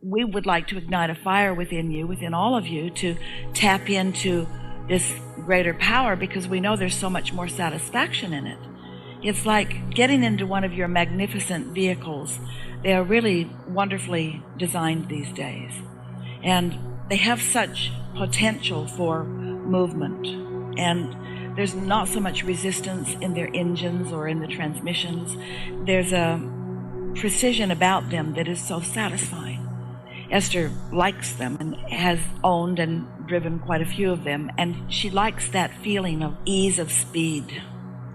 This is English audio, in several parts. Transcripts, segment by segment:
we would like to ignite a fire within you, within all of you, to tap into this greater power, because we know there's so much more satisfaction in it. It's like getting into one of your magnificent vehicles. They are really wonderfully designed these days, and they have such potential for movement, and there's not so much resistance in their engines or in the transmissions. There's a precision about them that is so satisfying. Esther likes them and has owned and driven quite a few of them, and she likes that feeling of ease of speed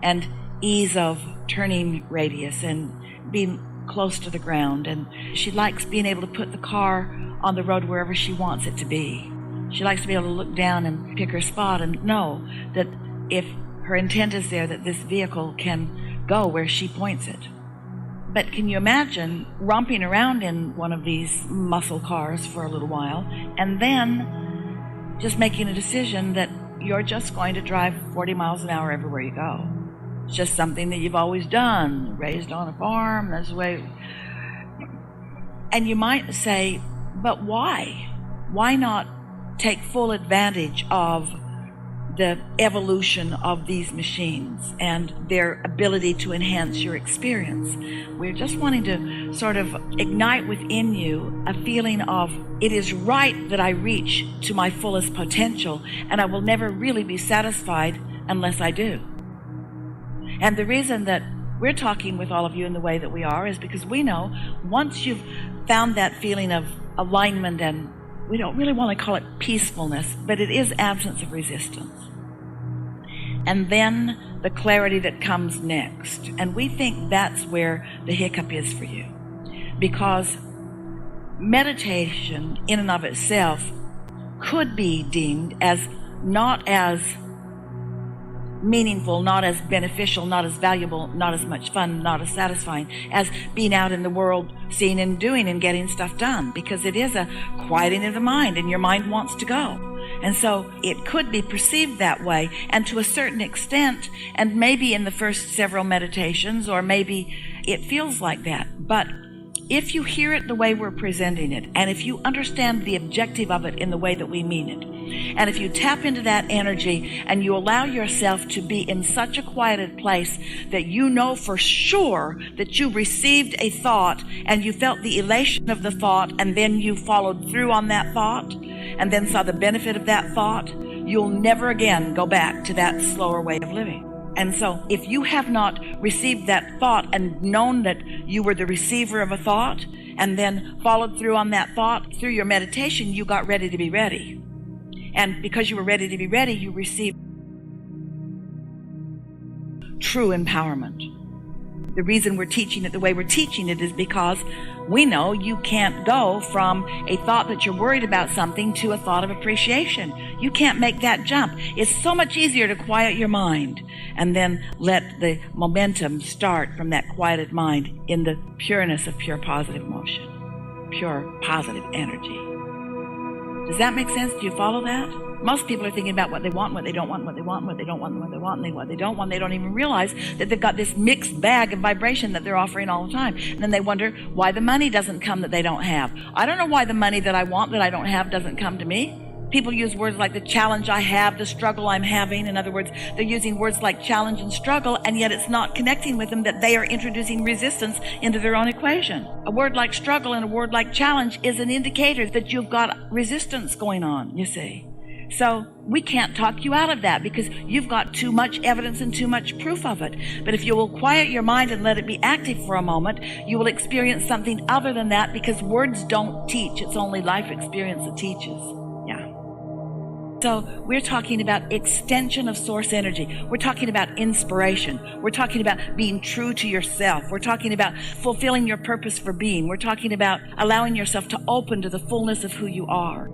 and ease of turning radius and being close to the ground, and she likes being able to put the car on the road wherever she wants it to be. She likes to be able to look down and pick her spot and know that if her intent is there, that this vehicle can go where she points it. But can you imagine romping around in one of these muscle cars for a little while and then just making a decision that you're just going to drive 40 miles an hour everywhere you go? It's just something that you've always done, raised on a farm, that's the way. And you might say, but why? Why not take full advantage of the evolution of these machines and their ability to enhance your experience? We're just wanting to sort of ignite within you a feeling of, it is right that I reach to my fullest potential, and I will never really be satisfied unless I do. And the reason that we're talking with all of you in the way that we are is because we know once you've found that feeling of alignment, and we don't really want to call it peacefulness, but it is absence of resistance, and then the clarity that comes next. And we think that's where the hiccup is for you, because meditation in and of itself could be deemed as not as meaningful, not as beneficial, not as valuable, not as much fun, not as satisfying as being out in the world, seeing and doing and getting stuff done, because it is a quieting of the mind, and your mind wants to go. And so it could be perceived that way, and to a certain extent, and maybe in the first several meditations, or maybe it feels like that. But if you hear it the way we're presenting it, and if you understand the objective of it in the way that we mean it, and if you tap into that energy and you allow yourself to be in such a quieted place that you know for sure that you received a thought and you felt the elation of the thought, and then you followed through on that thought and then saw the benefit of that thought, you'll never again go back to that slower way of living. And so if you have not received that thought and known that you were the receiver of a thought and then followed through on that thought through your meditation, you got ready to be ready. And because you were ready to be ready, you received true empowerment. The reason we're teaching it the way we're teaching it is because we know you can't go from a thought that you're worried about something to a thought of appreciation. You can't make that jump. It's so much easier to quiet your mind and then let the momentum start from that quieted mind in the pureness of pure positive motion, pure positive energy. Does that make sense? Do you follow that? Most people are thinking about what they want, what they don't want, what they want, what they don't want, what they want, and what they don't want. They don't even realize that they've got this mixed bag of vibration that they're offering all the time. And then they wonder why the money doesn't come that they don't have. I don't know why the money that I want that I don't have doesn't come to me. People use words like the challenge I have, the struggle I'm having. In other words, they're using words like challenge and struggle, and yet it's not connecting with them that they are introducing resistance into their own equation. A word like struggle and a word like challenge is an indicator that you've got resistance going on, you see. So we can't talk you out of that because you've got too much evidence and too much proof of it. But if you will quiet your mind and let it be active for a moment, you will experience something other than that, because words don't teach. It's only life experience that teaches. Yeah. So we're talking about extension of source energy. We're talking about inspiration. We're talking about being true to yourself. We're talking about fulfilling your purpose for being. We're talking about allowing yourself to open to the fullness of who you are.